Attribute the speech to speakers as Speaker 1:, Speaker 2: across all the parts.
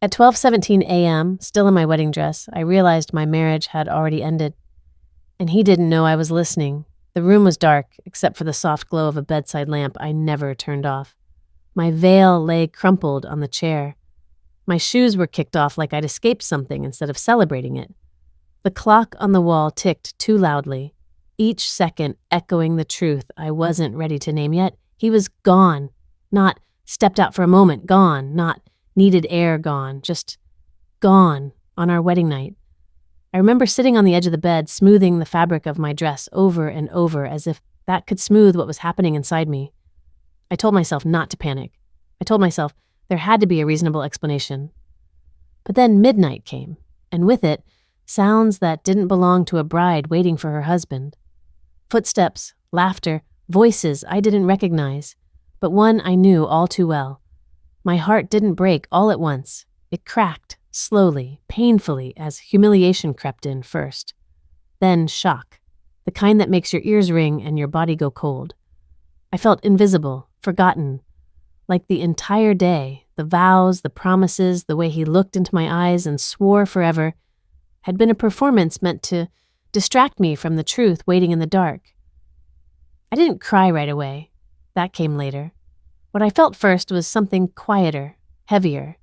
Speaker 1: At 12:17 a.m., still in my wedding dress, I realized my marriage had already ended. And he didn't know I was listening. The room was dark, except for the soft glow of a bedside lamp I never turned off. My veil lay crumpled on the chair. My shoes were kicked off like I'd escaped something instead of celebrating it. The clock on the wall ticked too loudly, each second echoing the truth I wasn't ready to name yet. He was gone. Not stepped out for a moment, gone. Not needed air, gone. Just gone on our wedding night. I remember sitting on the edge of the bed, smoothing the fabric of my dress over and over as if that could smooth what was happening inside me. I told myself not to panic. I told myself there had to be a reasonable explanation. But then midnight came, and with it, sounds that didn't belong to a bride waiting for her husband. Footsteps, laughter, voices I didn't recognize, but one I knew all too well. My heart didn't break all at once. It cracked, slowly, painfully, as humiliation crept in first. Then shock, the kind that makes your ears ring and your body go cold. I felt invisible, forgotten, like the entire day, the vows, the promises, the way he looked into my eyes and swore forever, had been a performance meant to distract me from the truth waiting in the dark. I didn't cry right away. That came later. What I felt first was something quieter, heavier.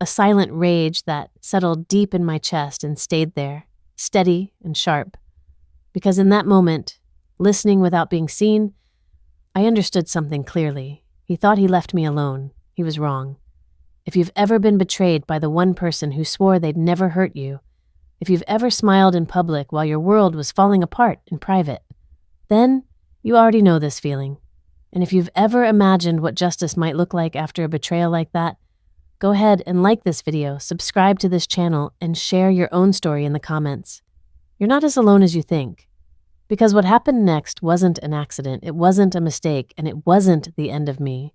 Speaker 1: A silent rage that settled deep in my chest and stayed there, steady and sharp. Because in that moment, listening without being seen, I understood something clearly. He thought he left me alone. He was wrong. If you've ever been betrayed by the one person who swore they'd never hurt you, if you've ever smiled in public while your world was falling apart in private, then you already know this feeling. And if you've ever imagined what justice might look like after a betrayal like that, go ahead and like this video, subscribe to this channel, and share your own story in the comments. You're not as alone as you think. Because what happened next wasn't an accident, it wasn't a mistake, and it wasn't the end of me.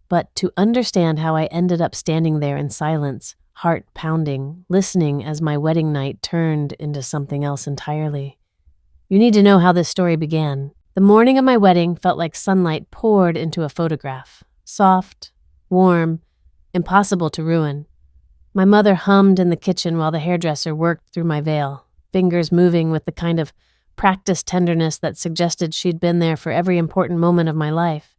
Speaker 1: But to understand how I ended up standing there in silence, heart pounding, listening as my wedding night turned into something else entirely. You need to know how this story began. The morning of my wedding felt like sunlight poured into a photograph. Soft, warm, impossible to ruin. My mother hummed in the kitchen while the hairdresser worked through my veil, fingers moving with the kind of practiced tenderness that suggested she'd been there for every important moment of my life.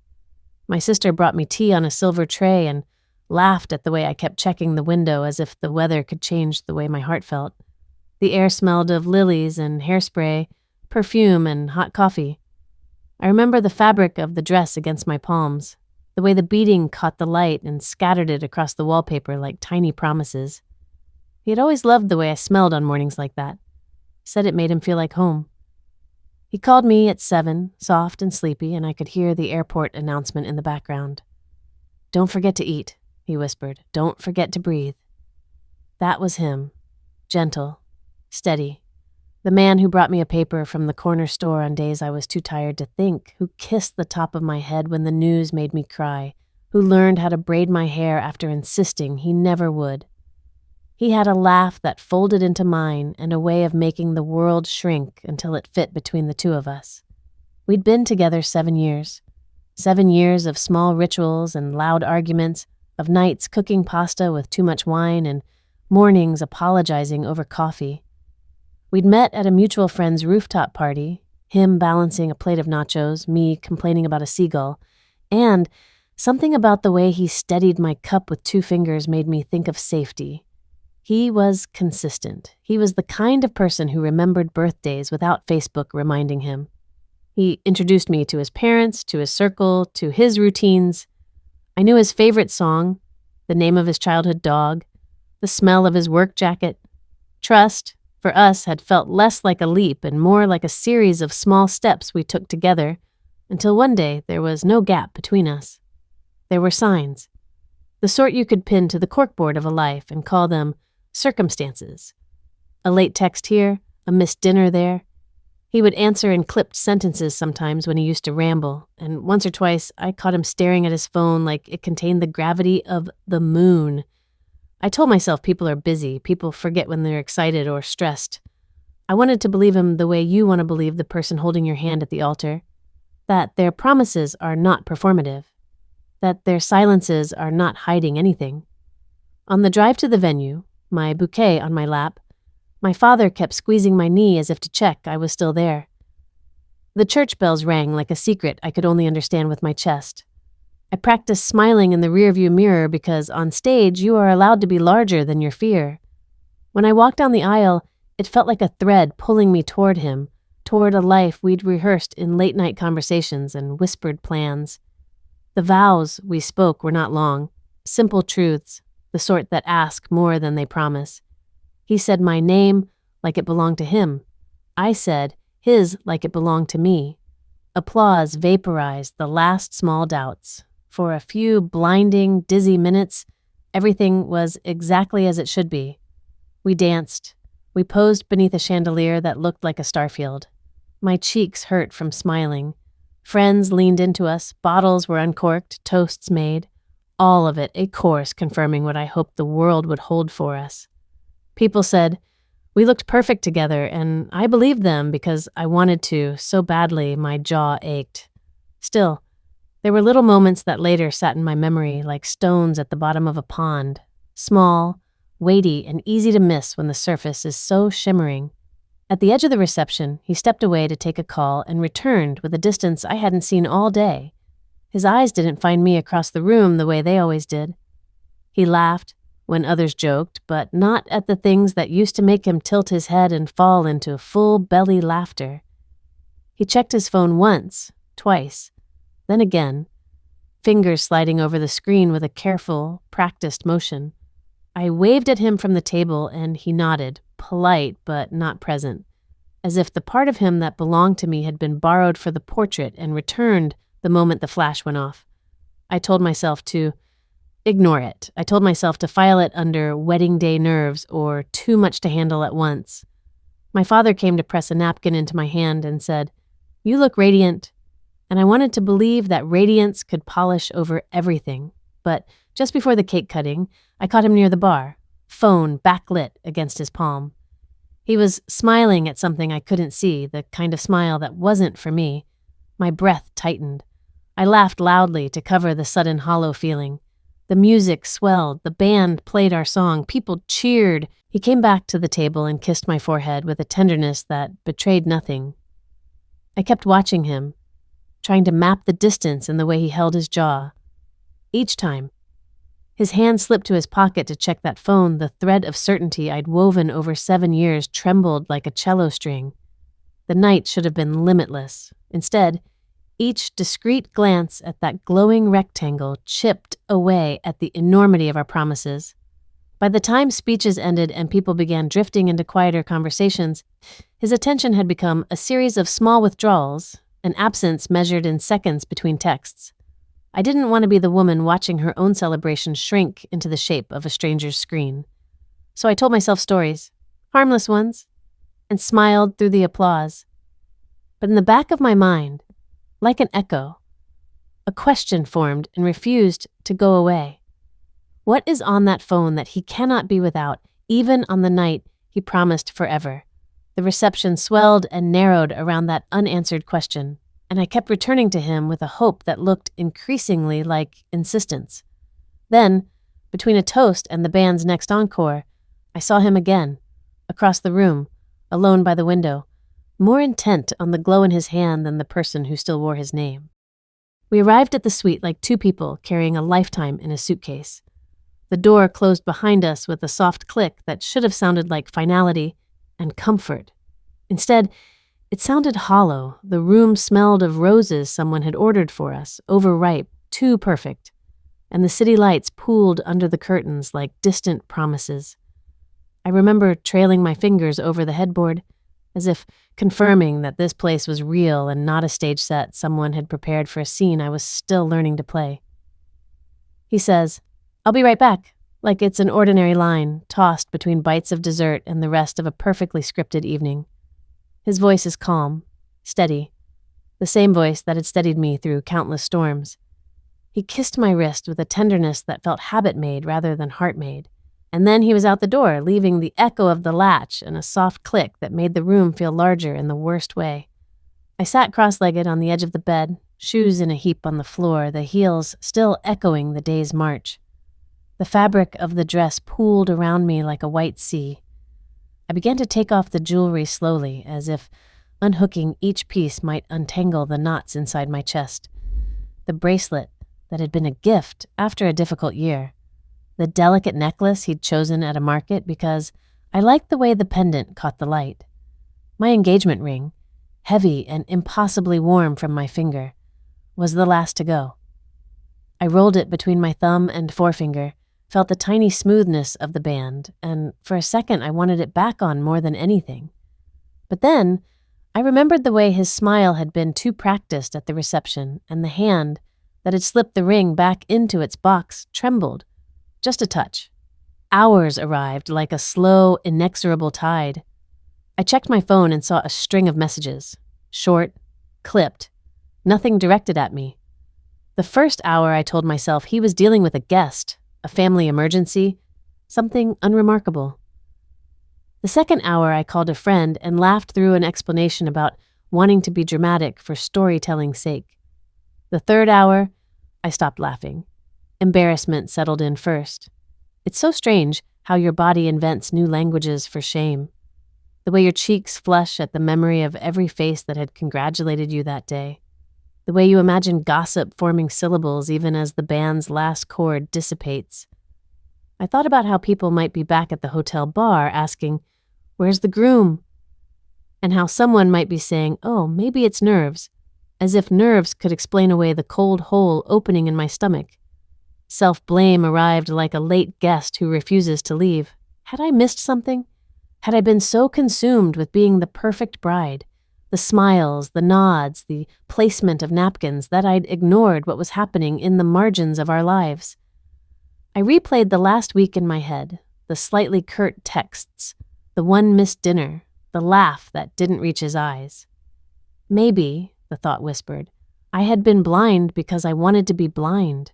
Speaker 1: My sister brought me tea on a silver tray and laughed at the way I kept checking the window as if the weather could change the way my heart felt. The air smelled of lilies and hairspray, perfume and hot coffee. I remember the fabric of the dress against my palms, the way the beading caught the light and scattered it across the wallpaper like tiny promises. He had always loved the way I smelled on mornings like that. He said it made him feel like home. He called me at 7, soft and sleepy, and I could hear the airport announcement in the background. "Don't forget to eat," he whispered. "Don't forget to breathe." That was him. Gentle, steady. The man who brought me a paper from the corner store on days I was too tired to think, who kissed the top of my head when the news made me cry, who learned how to braid my hair after insisting he never would. He had a laugh that folded into mine and a way of making the world shrink until it fit between the two of us. We'd been together 7 years. 7 years of small rituals and loud arguments, of nights cooking pasta with too much wine and mornings apologizing over coffee. We'd met at a mutual friend's rooftop party, him balancing a plate of nachos, me complaining about a seagull, and something about the way he steadied my cup with 2 fingers made me think of safety. He was consistent. He was the kind of person who remembered birthdays without Facebook reminding him. He introduced me to his parents, to his circle, to his routines. I knew his favorite song, the name of his childhood dog, the smell of his work jacket. Trust, for us, had felt less like a leap and more like a series of small steps we took together, until one day there was no gap between us. There were signs, the sort you could pin to the corkboard of a life and call them circumstances. A late text here, a missed dinner there. He would answer in clipped sentences sometimes when he used to ramble, and once or twice I caught him staring at his phone like it contained the gravity of the moon. I told myself people are busy, people forget when they're excited or stressed. I wanted to believe him the way you want to believe the person holding your hand at the altar, that their promises are not performative, that their silences are not hiding anything. On the drive to the venue, my bouquet on my lap, my father kept squeezing my knee as if to check I was still there. The church bells rang like a secret I could only understand with my chest. I practiced smiling in the rearview mirror because on stage you are allowed to be larger than your fear. When I walked down the aisle, it felt like a thread pulling me toward him, toward a life we'd rehearsed in late-night conversations and whispered plans. The vows we spoke were not long, simple truths, the sort that ask more than they promise. He said my name like it belonged to him. I said his like it belonged to me. Applause vaporized the last small doubts. For a few blinding, dizzy minutes, everything was exactly as it should be. We danced. We posed beneath a chandelier that looked like a starfield. My cheeks hurt from smiling. Friends leaned into us, bottles were uncorked, toasts made. All of it a course confirming what I hoped the world would hold for us. People said, we looked perfect together, and I believed them because I wanted to, so badly my jaw ached. Still, there were little moments that later sat in my memory like stones at the bottom of a pond, small, weighty, and easy to miss when the surface is so shimmering. At the edge of the reception, he stepped away to take a call and returned with a distance I hadn't seen all day. His eyes didn't find me across the room the way they always did. He laughed when others joked, but not at the things that used to make him tilt his head and fall into full belly laughter. He checked his phone once, twice, then again, fingers sliding over the screen with a careful, practiced motion. I waved at him from the table and he nodded, polite but not present, as if the part of him that belonged to me had been borrowed for the portrait and returned the moment the flash went off. I told myself to ignore it. I told myself to file it under wedding day nerves or too much to handle at once. My father came to press a napkin into my hand and said, "You look radiant." And I wanted to believe that radiance could polish over everything. But just before the cake cutting, I caught him near the bar, phone backlit against his palm. He was smiling at something I couldn't see, the kind of smile that wasn't for me. My breath tightened. I laughed loudly to cover the sudden hollow feeling. The music swelled, the band played our song, people cheered. He came back to the table and kissed my forehead with a tenderness that betrayed nothing. I kept watching him, trying to map the distance in the way he held his jaw. Each time, his hand slipped to his pocket to check that phone, the thread of certainty I'd woven over 7 years trembled like a cello string. The night should have been limitless. Instead, each discreet glance at that glowing rectangle chipped away at the enormity of our promises. By the time speeches ended and people began drifting into quieter conversations, his attention had become a series of small withdrawals, an absence measured in seconds between texts. I didn't want to be the woman watching her own celebration shrink into the shape of a stranger's screen. So I told myself stories, harmless ones, and smiled through the applause. But in the back of my mind, like an echo, a question formed and refused to go away. What is on that phone that he cannot be without, even on the night he promised forever? The reception swelled and narrowed around that unanswered question, and I kept returning to him with a hope that looked increasingly like insistence. Then, between a toast and the band's next encore, I saw him again, across the room, alone by the window, more intent on the glow in his hand than the person who still wore his name. We arrived at the suite like two people carrying a lifetime in a suitcase. The door closed behind us with a soft click that should have sounded like finality and comfort. Instead, it sounded hollow. The room smelled of roses someone had ordered for us, overripe, too perfect, and the city lights pooled under the curtains like distant promises. I remember trailing my fingers over the headboard, as if confirming that this place was real and not a stage set someone had prepared for a scene I was still learning to play. He says, "I'll be right back," like it's an ordinary line, tossed between bites of dessert and the rest of a perfectly scripted evening. His voice is calm, steady, the same voice that had steadied me through countless storms. He kissed my wrist with a tenderness that felt habit-made rather than heart-made. And then he was out the door, leaving the echo of the latch and a soft click that made the room feel larger in the worst way. I sat cross-legged on the edge of the bed, shoes in a heap on the floor, the heels still echoing the day's march. The fabric of the dress pooled around me like a white sea. I began to take off the jewelry slowly, as if unhooking each piece might untangle the knots inside my chest. The bracelet that had been a gift after a difficult year. The delicate necklace he'd chosen at a market because I liked the way the pendant caught the light. My engagement ring, heavy and impossibly warm from my finger, was the last to go. I rolled it between my thumb and forefinger, felt the tiny smoothness of the band, and for a second I wanted it back on more than anything. But then I remembered the way his smile had been too practiced at the reception, and the hand that had slipped the ring back into its box trembled, just a touch. Hours arrived like a slow, inexorable tide. I checked my phone and saw a string of messages, short, clipped, nothing directed at me. The first hour I told myself he was dealing with a guest, a family emergency, something unremarkable. The second hour I called a friend and laughed through an explanation about wanting to be dramatic for storytelling's sake. The third hour, I stopped laughing. Embarrassment settled in first. It's so strange how your body invents new languages for shame. The way your cheeks flush at the memory of every face that had congratulated you that day. The way you imagine gossip forming syllables even as the band's last chord dissipates. I thought about how people might be back at the hotel bar asking, "Where's the groom?" And how someone might be saying, "Oh, maybe it's nerves," as if nerves could explain away the cold hole opening in my stomach. Self-blame arrived like a late guest who refuses to leave. Had I missed something? Had I been so consumed with being the perfect bride, the smiles, the nods, the placement of napkins, that I'd ignored what was happening in the margins of our lives? I replayed the last week in my head, the slightly curt texts, the one missed dinner, the laugh that didn't reach his eyes. Maybe, the thought whispered, I had been blind because I wanted to be blind.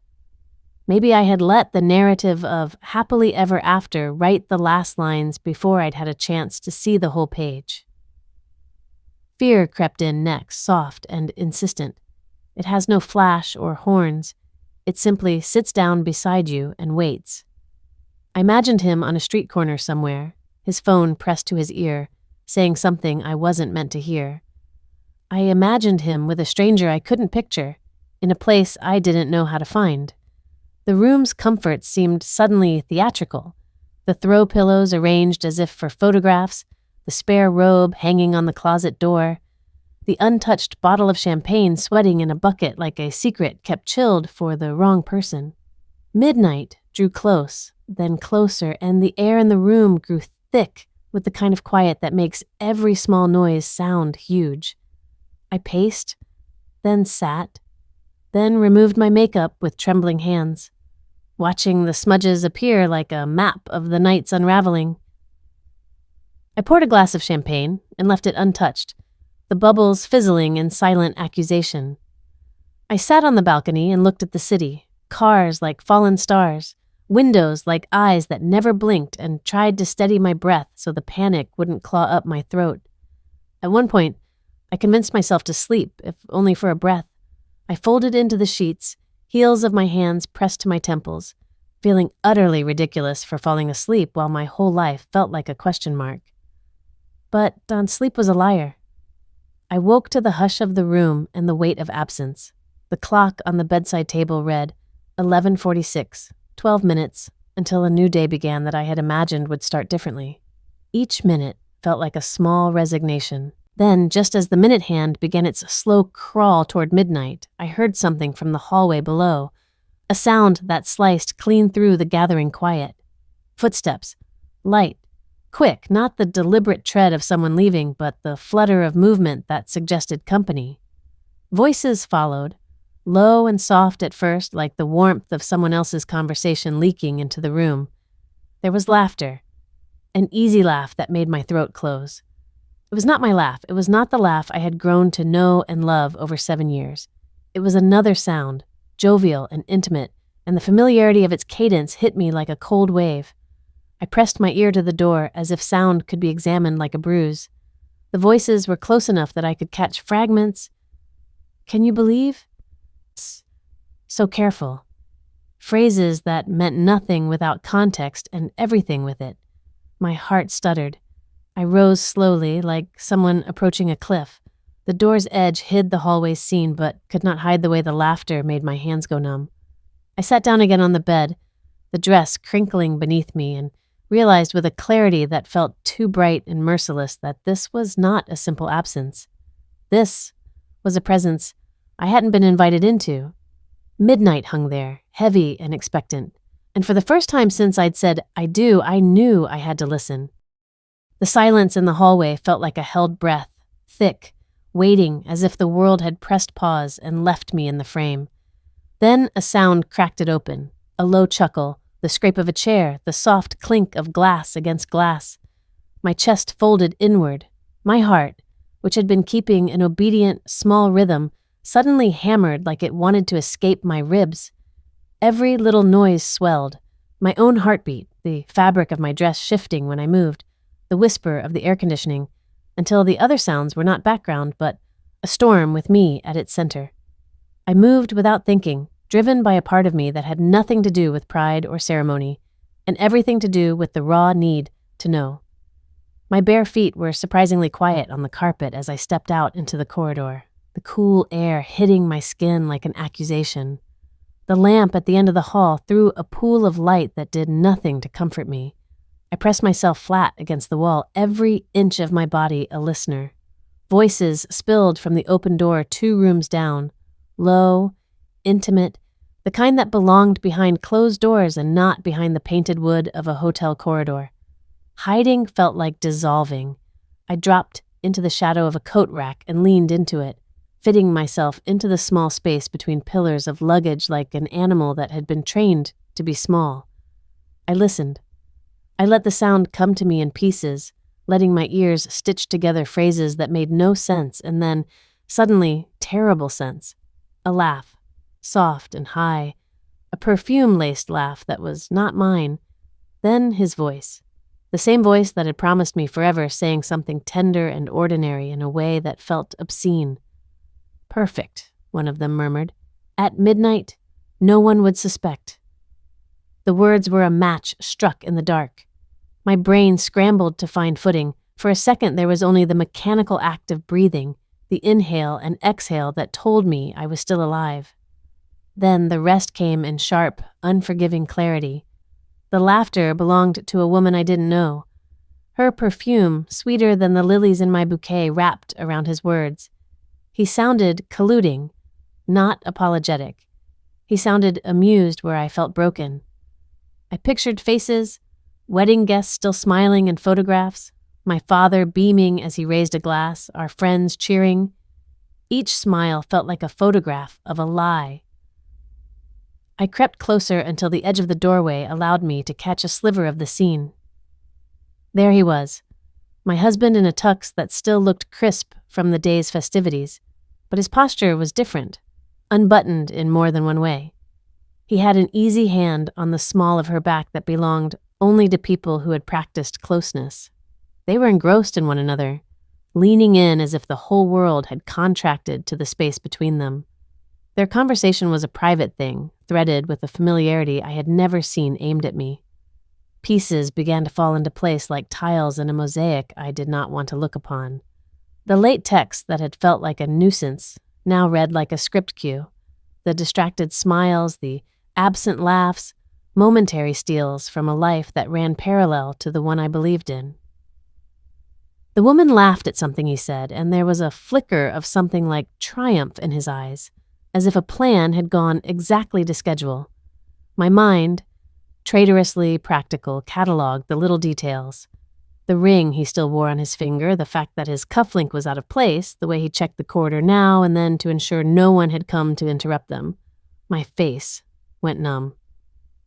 Speaker 1: Maybe I had let the narrative of happily ever after write the last lines before I'd had a chance to see the whole page. Fear crept in next, soft and insistent. It has no flash or horns. It simply sits down beside you and waits. I imagined him on a street corner somewhere, his phone pressed to his ear, saying something I wasn't meant to hear. I imagined him with a stranger I couldn't picture, in a place I didn't know how to find. The room's comforts seemed suddenly theatrical, the throw pillows arranged as if for photographs, the spare robe hanging on the closet door, the untouched bottle of champagne sweating in a bucket like a secret kept chilled for the wrong person. Midnight drew close, then closer, and the air in the room grew thick with the kind of quiet that makes every small noise sound huge. I paced, then sat, then removed my makeup with trembling hands, watching the smudges appear like a map of the night's unraveling. I poured a glass of champagne and left it untouched, the bubbles fizzling in silent accusation. I sat on the balcony and looked at the city, cars like fallen stars, windows like eyes that never blinked, and tried to steady my breath so the panic wouldn't claw up my throat. At one point, I convinced myself to sleep, if only for a breath. I folded into the sheets, heels of my hands pressed to my temples, feeling utterly ridiculous for falling asleep while my whole life felt like a question mark. But sleep was a liar. I woke to the hush of the room and the weight of absence. The clock on the bedside table read 11:46, 12 minutes, until a new day began that I had imagined would start differently. Each minute felt like a small resignation. Then, just as the minute hand began its slow crawl toward midnight, I heard something from the hallway below, a sound that sliced clean through the gathering quiet. Footsteps, light, quick, not the deliberate tread of someone leaving, but the flutter of movement that suggested company. Voices followed, low and soft at first, like the warmth of someone else's conversation leaking into the room. There was laughter, an easy laugh that made my throat close. It was not my laugh. It was not the laugh I had grown to know and love over 7 years. It was another sound, jovial and intimate, and the familiarity of its cadence hit me like a cold wave. I pressed my ear to the door as if sound could be examined like a bruise. The voices were close enough that I could catch fragments. "Can you believe?" So careful. phrases that meant nothing without context and everything with it. My heart stuttered. I rose slowly, like someone approaching a cliff. The door's edge hid the hallway scene, but could not hide the way the laughter made my hands go numb. I sat down again on the bed, the dress crinkling beneath me, and realized with a clarity that felt too bright and merciless that this was not a simple absence. This was a presence I hadn't been invited into. Midnight hung there, heavy and expectant, and for the first time since I'd said I do, I knew I had to listen. The silence in the hallway felt like a held breath, thick, waiting as if the world had pressed pause and left me in the frame. Then a sound cracked it open, a low chuckle, the scrape of a chair, the soft clink of glass against glass. My chest folded inward. My heart, which had been keeping an obedient, small rhythm, suddenly hammered like it wanted to escape my ribs. Every little noise swelled, my own heartbeat, the fabric of my dress shifting when I moved, the whisper of the air conditioning, until the other sounds were not background, but a storm with me at its center. I moved without thinking, driven by a part of me that had nothing to do with pride or ceremony, and everything to do with the raw need to know. My bare feet were surprisingly quiet on the carpet as I stepped out into the corridor, the cool air hitting my skin like an accusation. The lamp at the end of the hall threw a pool of light that did nothing to comfort me. I pressed myself flat against the wall, every inch of my body a listener. Voices spilled from the open door 2 rooms down, low, intimate, the kind that belonged behind closed doors and not behind the painted wood of a hotel corridor. Hiding felt like dissolving. I dropped into the shadow of a coat rack and leaned into it, fitting myself into the small space between pillars of luggage like an animal that had been trained to be small. I listened. I let the sound come to me in pieces, letting my ears stitch together phrases that made no sense and then, suddenly, terrible sense. A laugh, soft and high, a perfume-laced laugh that was not mine. Then his voice, the same voice that had promised me forever, saying something tender and ordinary in a way that felt obscene. "Perfect," one of them murmured. "At midnight, no one would suspect." The words were a match struck in the dark. My brain scrambled to find footing. For a second, there was only the mechanical act of breathing, the inhale and exhale that told me I was still alive. Then the rest came in sharp, unforgiving clarity. The laughter belonged to a woman I didn't know. Her perfume, sweeter than the lilies in my bouquet, wrapped around his words. He sounded colluding, not apologetic. He sounded amused where I felt broken. I pictured faces, wedding guests still smiling in photographs, my father beaming as he raised a glass, our friends cheering. Each smile felt like a photograph of a lie. I crept closer until the edge of the doorway allowed me to catch a sliver of the scene. There he was, my husband in a tux that still looked crisp from the day's festivities, but his posture was different, unbuttoned in more than one way. He had an easy hand on the small of her back that belonged only to people who had practiced closeness. They were engrossed in one another, leaning in as if the whole world had contracted to the space between them. Their conversation was a private thing, threaded with a familiarity I had never seen aimed at me. Pieces began to fall into place like tiles in a mosaic I did not want to look upon. The late text that had felt like a nuisance now read like a script cue. The distracted smiles, the absent laughs, momentary steals from a life that ran parallel to the one I believed in. The woman laughed at something he said, and there was a flicker of something like triumph in his eyes, as if a plan had gone exactly to schedule. My mind, traitorously practical, catalogued the little details. The ring he still wore on his finger, the fact that his cufflink was out of place, the way he checked the corridor now and then to ensure no one had come to interrupt them. My face went numb.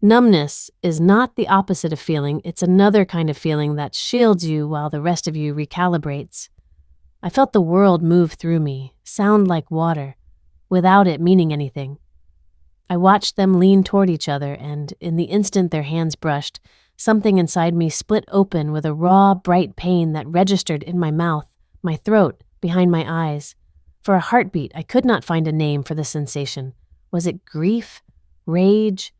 Speaker 1: Numbness is not the opposite of feeling, it's another kind of feeling that shields you while the rest of you recalibrates. I felt the world move through me, sound like water, without it meaning anything. I watched them lean toward each other, and in the instant their hands brushed, something inside me split open with a raw, bright pain that registered in my mouth, my throat, behind my eyes. For a heartbeat, I could not find a name for the sensation. Was it grief? Rage?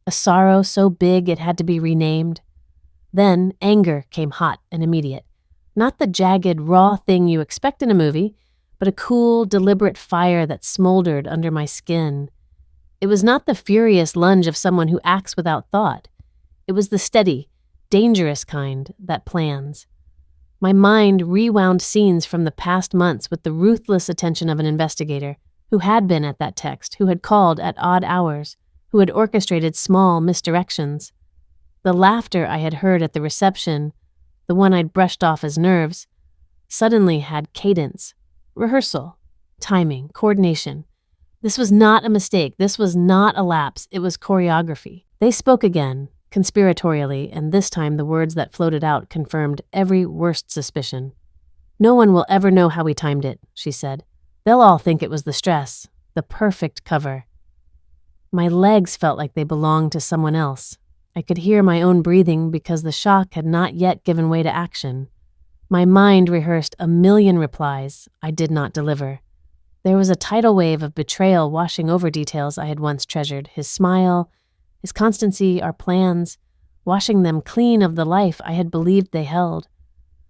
Speaker 1: a sorrow so big it had to be renamed. Then anger came hot and immediate. Not the jagged, raw thing you expect in a movie, but a cool, deliberate fire that smoldered under my skin. It was not the furious lunge of someone who acts without thought. It was the steady, dangerous kind that plans. My mind rewound scenes from the past months with the ruthless attention of an investigator who had been at that text, who had called at odd hours, who had orchestrated small misdirections. The laughter I had heard at the reception, the one I'd brushed off as nerves, suddenly had cadence, rehearsal, timing, coordination. This was not a mistake. This was not a lapse. It was choreography. They spoke again, conspiratorially, and this time the words that floated out confirmed every worst suspicion. "No one will ever know how we timed it," she said. "They'll all think it was the stress, the perfect cover." My legs felt like they belonged to someone else. I could hear my own breathing because the shock had not yet given way to action. My mind rehearsed a million replies I did not deliver. There was a tidal wave of betrayal washing over details I had once treasured, his smile, his constancy, our plans, washing them clean of the life I had believed they held.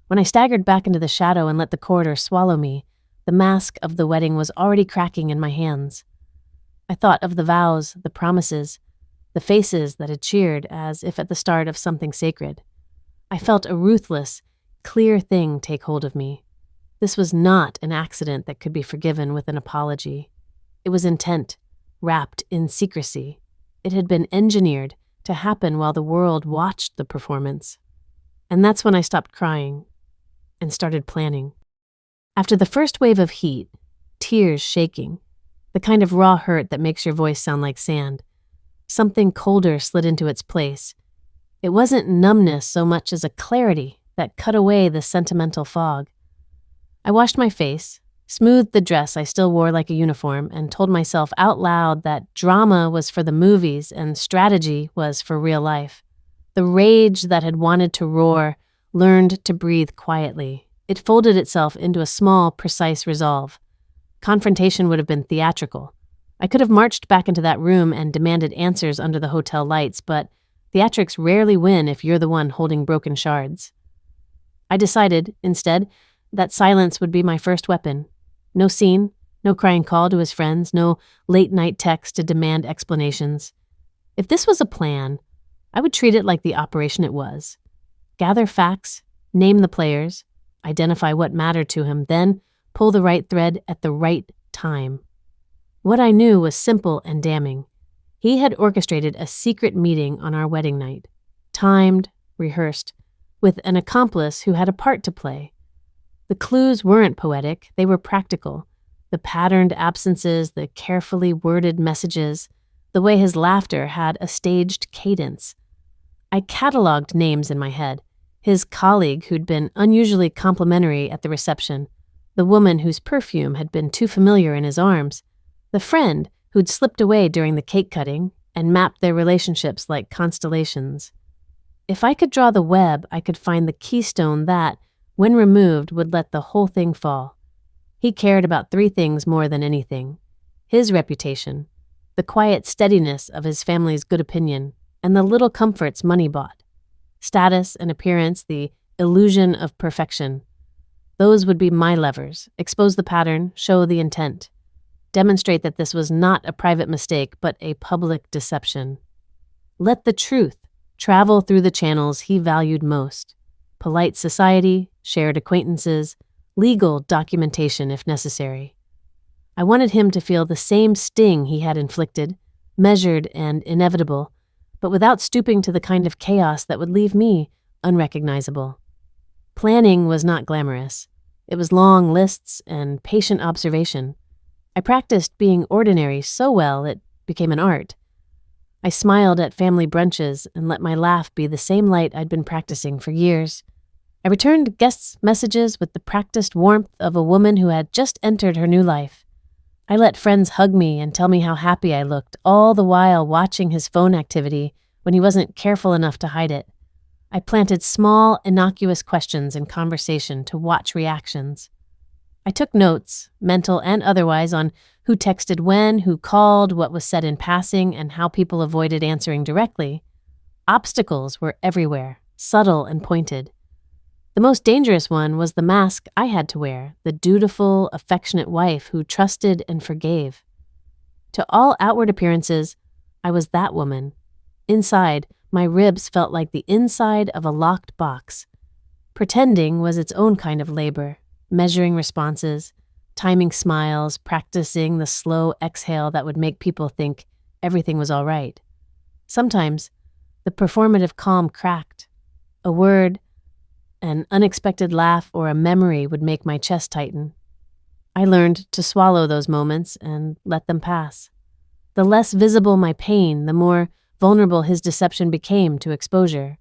Speaker 1: When I staggered back into the shadow and let the corridor swallow me, the mask of the wedding was already cracking in my hands. I thought of the vows, the promises, the faces that had cheered as if at the start of something sacred. I felt a ruthless, clear thing take hold of me. This was not an accident that could be forgiven with an apology. It was intent, wrapped in secrecy. It had been engineered to happen while the world watched the performance. And that's when I stopped crying and started planning. After the first wave of heat, tears shaking, the kind of raw hurt that makes your voice sound like sand, something colder slid into its place. It wasn't numbness so much as a clarity that cut away the sentimental fog. I washed my face, smoothed the dress I still wore like a uniform, and told myself out loud that drama was for the movies and strategy was for real life. The rage that had wanted to roar learned to breathe quietly. It folded itself into a small, precise resolve. Confrontation would have been theatrical. I could have marched back into that room and demanded answers under the hotel lights, but theatrics rarely win if you're the one holding broken shards. I decided, instead, that silence would be my first weapon. No scene, no crying call to his friends, no late-night text to demand explanations. If this was a plan, I would treat it like the operation it was. Gather facts, name the players, identify what mattered to him, then pull the right thread at the right time. What I knew was simple and damning. He had orchestrated a secret meeting on our wedding night, timed, rehearsed, with an accomplice who had a part to play. The clues weren't poetic, they were practical. The patterned absences, the carefully worded messages, the way his laughter had a staged cadence. I cataloged names in my head. His colleague who'd been unusually complimentary at the reception, the woman whose perfume had been too familiar in his arms, the friend who'd slipped away during the cake cutting and mapped their relationships like constellations. If I could draw the web, I could find the keystone that, when removed, would let the whole thing fall. He cared about three things more than anything: his reputation, the quiet steadiness of his family's good opinion, and the little comforts money bought. Status and appearance, the illusion of perfection. Those would be my levers: expose the pattern, show the intent. Demonstrate that this was not a private mistake, but a public deception. Let the truth travel through the channels he valued most: polite society, shared acquaintances, legal documentation if necessary. I wanted him to feel the same sting he had inflicted, measured and inevitable, but without stooping to the kind of chaos that would leave me unrecognizable. Planning was not glamorous. It was long lists and patient observation. I practiced being ordinary so well it became an art. I smiled at family brunches and let my laugh be the same light I'd been practicing for years. I returned guests' messages with the practiced warmth of a woman who had just entered her new life. I let friends hug me and tell me how happy I looked, all the while watching his phone activity when he wasn't careful enough to hide it. I planted small, innocuous questions in conversation to watch reactions. I took notes, mental and otherwise, on who texted when, who called, what was said in passing, and how people avoided answering directly. Obstacles were everywhere, subtle and pointed. The most dangerous one was the mask I had to wear, the dutiful, affectionate wife who trusted and forgave. To all outward appearances, I was that woman. Inside, my ribs felt like the inside of a locked box. Pretending was its own kind of labor, measuring responses, timing smiles, practicing the slow exhale that would make people think everything was all right. Sometimes, the performative calm cracked. A word, an unexpected laugh, or a memory would make my chest tighten. I learned to swallow those moments and let them pass. The less visible my pain, the more vulnerable his deception became to exposure.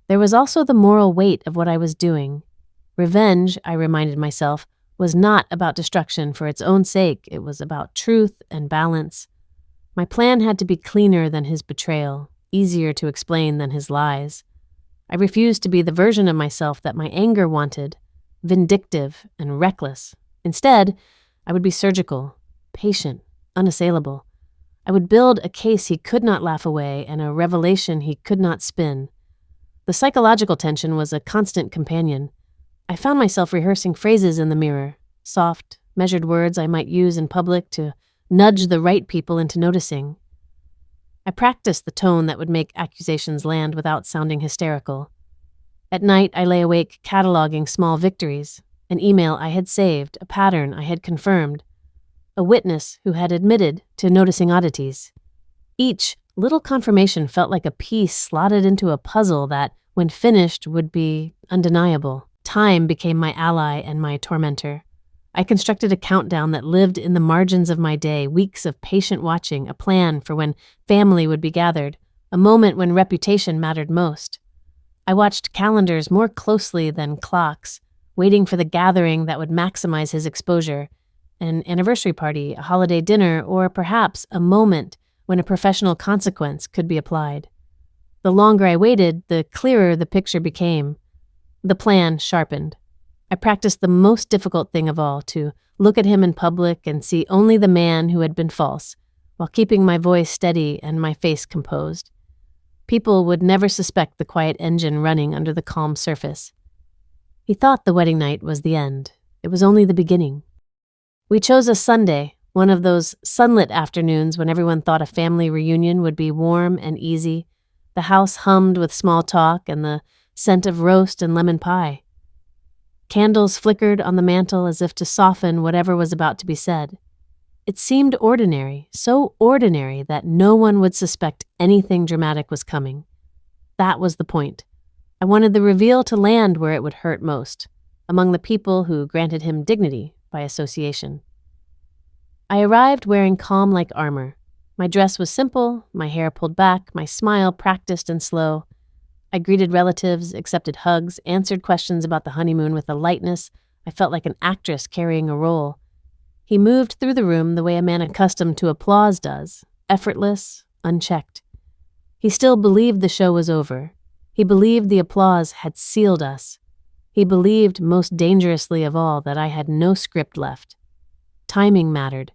Speaker 1: There was also the moral weight of what I was doing. Revenge, I reminded myself, was not about destruction for its own sake. It was about truth and balance. My plan had to be cleaner than his betrayal, easier to explain than his lies. I refused to be the version of myself that my anger wanted, vindictive and reckless. Instead, I would be surgical, patient, unassailable. I would build a case he could not laugh away and a revelation he could not spin. The psychological tension was a constant companion. I found myself rehearsing phrases in the mirror, soft, measured words I might use in public to nudge the right people into noticing. I practiced the tone that would make accusations land without sounding hysterical. At night, I lay awake cataloging small victories, an email I had saved, a pattern I had confirmed, a witness who had admitted to noticing oddities. Each little confirmation felt like a piece slotted into a puzzle that, when finished, would be undeniable. Time became my ally and my tormentor. I constructed a countdown that lived in the margins of my day, weeks of patient watching, a plan for when family would be gathered, a moment when reputation mattered most. I watched calendars more closely than clocks, waiting for the gathering that would maximize his exposure, an anniversary party, a holiday dinner, or perhaps a moment when a professional consequence could be applied. The longer I waited, the clearer the picture became. The plan sharpened. I practiced the most difficult thing of all, to look at him in public and see only the man who had been false, while keeping my voice steady and my face composed. People would never suspect the quiet engine running under the calm surface. He thought the wedding night was the end. It was only the beginning. We chose a Sunday, one of those sunlit afternoons when everyone thought a family reunion would be warm and easy. The house hummed with small talk and the scent of roast and lemon pie. Candles flickered on the mantel as if to soften whatever was about to be said. It seemed ordinary, so ordinary that no one would suspect anything dramatic was coming. That was the point. I wanted the reveal to land where it would hurt most, among the people who granted him dignity by association. I arrived wearing calm like armor. My dress was simple, my hair pulled back, my smile practiced and slow. I greeted relatives, accepted hugs, answered questions about the honeymoon with a lightness I felt like an actress carrying a role. He moved through the room the way a man accustomed to applause does, effortless, unchecked. He still believed the show was over. He believed the applause had sealed us. He believed, most dangerously of all, that I had no script left. Timing mattered.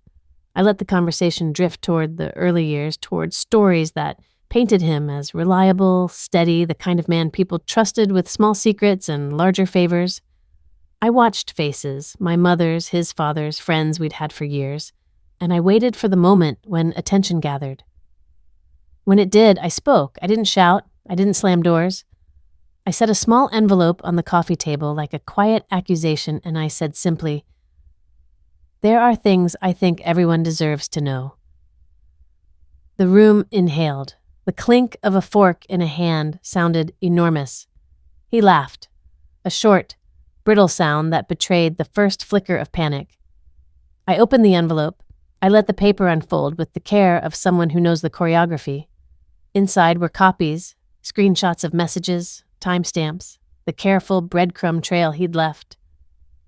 Speaker 1: I let the conversation drift toward the early years, toward stories that painted him as reliable, steady, the kind of man people trusted with small secrets and larger favors. I watched faces, my mother's, his father's, friends we'd had for years, and I waited for the moment when attention gathered. When it did, I spoke. I didn't shout. I didn't slam doors. I set a small envelope on the coffee table like a quiet accusation, and I said simply, "There are things I think everyone deserves to know." The room inhaled. The clink of a fork in a hand sounded enormous. He laughed, a short, brittle sound that betrayed the first flicker of panic. I opened the envelope. I let the paper unfold with the care of someone who knows the choreography. Inside were copies, screenshots of messages, timestamps, the careful breadcrumb trail he'd left.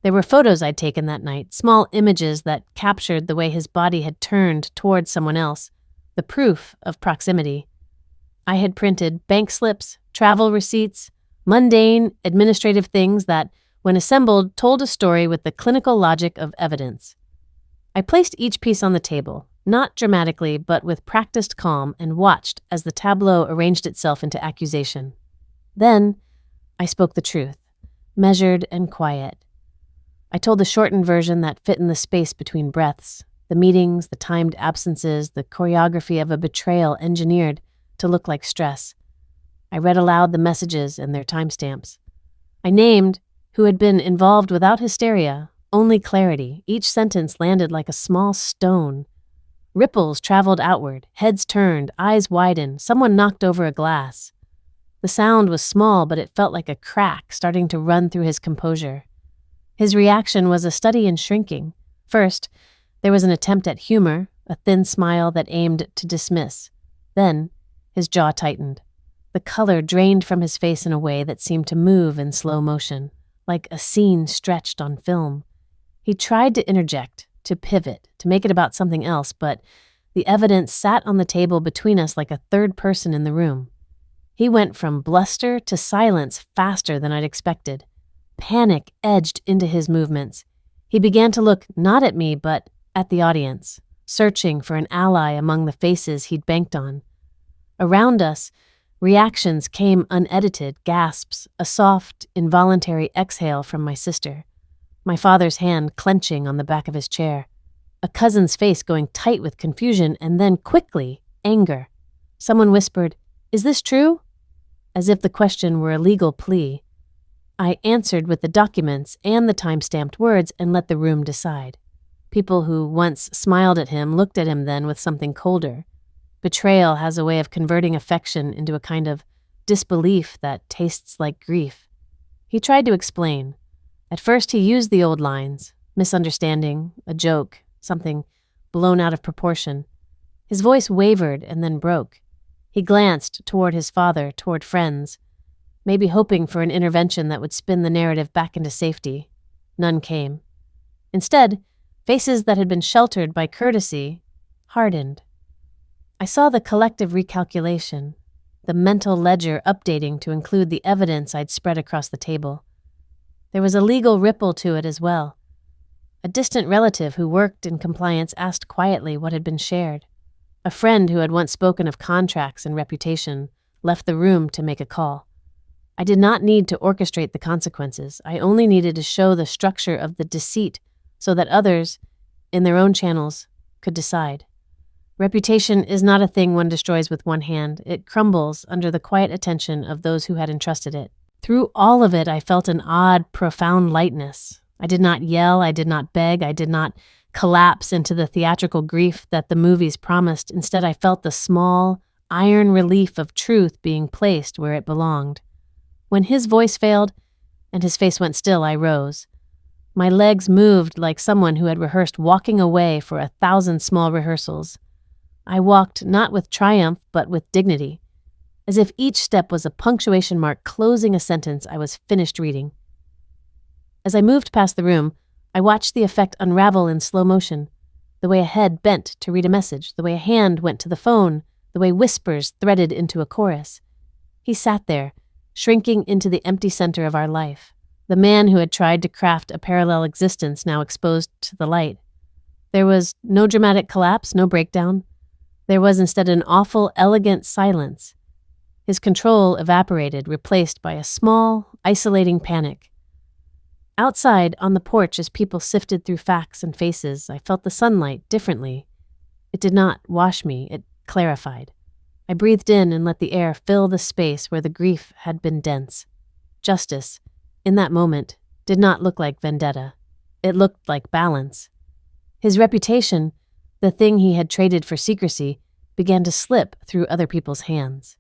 Speaker 1: There were photos I'd taken that night, small images that captured the way his body had turned toward someone else, the proof of proximity. I had printed bank slips, travel receipts, mundane, administrative things that when assembled, told a story with the clinical logic of evidence. I placed each piece on the table, not dramatically, but with practiced calm, and watched as the tableau arranged itself into accusation. Then, I spoke the truth, measured and quiet. I told the shortened version that fit in the space between breaths, the meetings, the timed absences, the choreography of a betrayal engineered to look like stress. I read aloud the messages and their timestamps. I named who had been involved without hysteria, only clarity. Each sentence landed like a small stone. Ripples traveled outward, heads turned, eyes widened, someone knocked over a glass. The sound was small, but it felt like a crack starting to run through his composure. His reaction was a study in shrinking. First, there was an attempt at humor, a thin smile that aimed to dismiss. Then, his jaw tightened. The color drained from his face in a way that seemed to move in slow motion, like a scene stretched on film. He tried to interject, to pivot, to make it about something else, but the evidence sat on the table between us like a third person in the room. He went from bluster to silence faster than I'd expected. Panic edged into his movements. He began to look not at me, but at the audience, searching for an ally among the faces he'd banked on. Around us, reactions came unedited, gasps, a soft, involuntary exhale from my sister, my father's hand clenching on the back of his chair, a cousin's face going tight with confusion, and then quickly, anger. Someone whispered, "Is this true?" As if the question were a legal plea. I answered with the documents and the time-stamped words and let the room decide. People who once smiled at him looked at him then with something colder. Betrayal has a way of converting affection into a kind of disbelief that tastes like grief. He tried to explain. At first he used the old lines, misunderstanding, a joke, something blown out of proportion. His voice wavered and then broke. He glanced toward his father, toward friends, maybe hoping for an intervention that would spin the narrative back into safety. None came. Instead, faces that had been sheltered by courtesy hardened. I saw the collective recalculation, the mental ledger updating to include the evidence I'd spread across the table. There was a legal ripple to it as well. A distant relative who worked in compliance asked quietly what had been shared. A friend who had once spoken of contracts and reputation left the room to make a call. I did not need to orchestrate the consequences. I only needed to show the structure of the deceit so that others, in their own channels, could decide. Reputation is not a thing one destroys with one hand. It crumbles under the quiet attention of those who had entrusted it. Through all of it, I felt an odd, profound lightness. I did not yell, I did not beg, I did not collapse into the theatrical grief that the movies promised. Instead, I felt the small, iron relief of truth being placed where it belonged. When his voice failed and his face went still, I rose. My legs moved like someone who had rehearsed walking away for 1,000 small rehearsals. I walked not with triumph, but with dignity, as if each step was a punctuation mark closing a sentence I was finished reading. As I moved past the room, I watched the effect unravel in slow motion, the way a head bent to read a message, the way a hand went to the phone, the way whispers threaded into a chorus. He sat there, shrinking into the empty center of our life, the man who had tried to craft a parallel existence now exposed to the light. There was no dramatic collapse, no breakdown. There was instead an awful, elegant silence. His control evaporated, replaced by a small, isolating panic. Outside, on the porch, as people sifted through facts and faces, I felt the sunlight differently. It did not wash me, it clarified. I breathed in and let the air fill the space where the grief had been dense. Justice, in that moment, did not look like vendetta. It looked like balance. His reputation, the thing he had traded for secrecy, began to slip through other people's hands.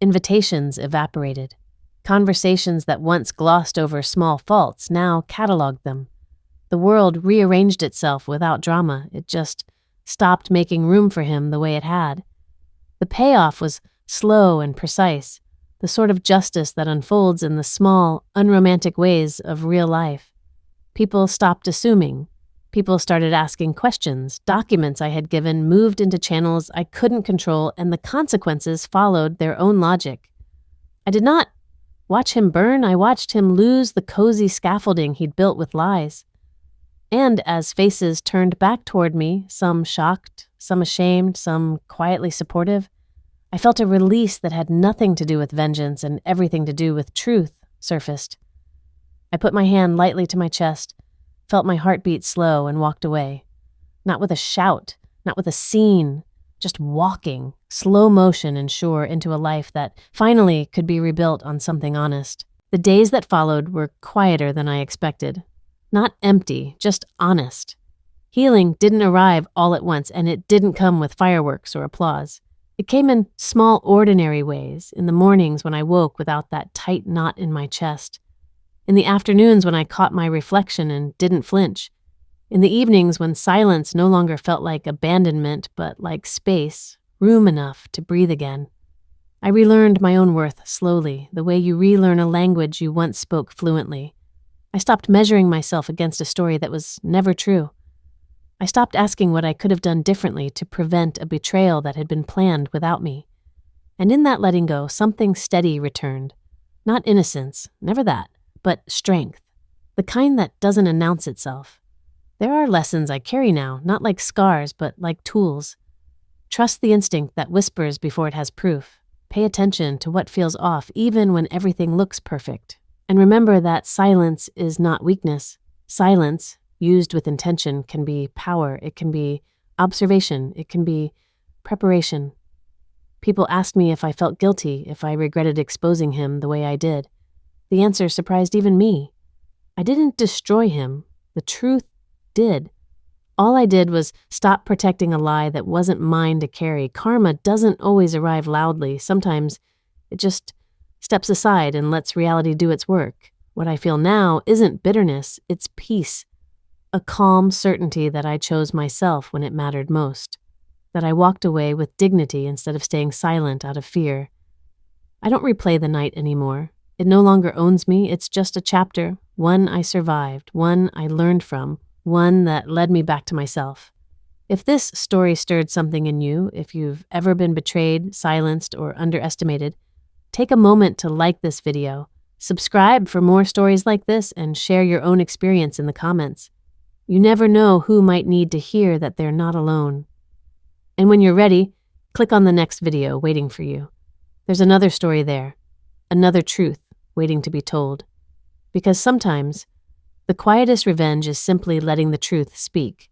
Speaker 1: Invitations evaporated. Conversations that once glossed over small faults now cataloged them. The world rearranged itself without drama. It just stopped making room for him the way it had. The payoff was slow and precise, the sort of justice that unfolds in the small, unromantic ways of real life. People stopped assuming. People started asking questions. Documents I had given moved into channels I couldn't control, and the consequences followed their own logic. I did not watch him burn. I watched him lose the cozy scaffolding he'd built with lies. And as faces turned back toward me, some shocked, some ashamed, some quietly supportive, I felt a release that had nothing to do with vengeance and everything to do with truth surfaced. I put my hand lightly to my chest, felt my heartbeat slow, and walked away. Not with a shout, not with a scene, just walking, slow motion and sure, into a life that finally could be rebuilt on something honest. The days that followed were quieter than I expected. Not empty, just honest. Healing didn't arrive all at once, and it didn't come with fireworks or applause. It came in small, ordinary ways, in the mornings when I woke without that tight knot in my chest, in the afternoons when I caught my reflection and didn't flinch, in the evenings when silence no longer felt like abandonment but like space, room enough to breathe again. I relearned my own worth slowly, the way you relearn a language you once spoke fluently. I stopped measuring myself against a story that was never true. I stopped asking what I could have done differently to prevent a betrayal that had been planned without me. And in that letting go, something steady returned. Not innocence, never that, but strength. The kind that doesn't announce itself. There are lessons I carry now, not like scars, but like tools. Trust the instinct that whispers before it has proof. Pay attention to what feels off, even when everything looks perfect. And remember that silence is not weakness. Silence, used with intention, can be power. It can be observation. It can be preparation. People asked me if I felt guilty, if I regretted exposing him the way I did. The answer surprised even me. I didn't destroy him. The truth did. All I did was stop protecting a lie that wasn't mine to carry. Karma doesn't always arrive loudly. Sometimes it just steps aside and lets reality do its work. What I feel now isn't bitterness, it's peace. A calm certainty that I chose myself when it mattered most. That I walked away with dignity instead of staying silent out of fear. I don't replay the night anymore. It no longer owns me. It's just a chapter, one I survived, one I learned from, one that led me back to myself. If this story stirred something in you, if you've ever been betrayed, silenced, or underestimated, take a moment to like this video, subscribe for more stories like this, and share your own experience in the comments. You never know who might need to hear that they're not alone. And when you're ready, click on the next video waiting for you. There's another story there, another truth waiting to be told. Because sometimes, the quietest revenge is simply letting the truth speak.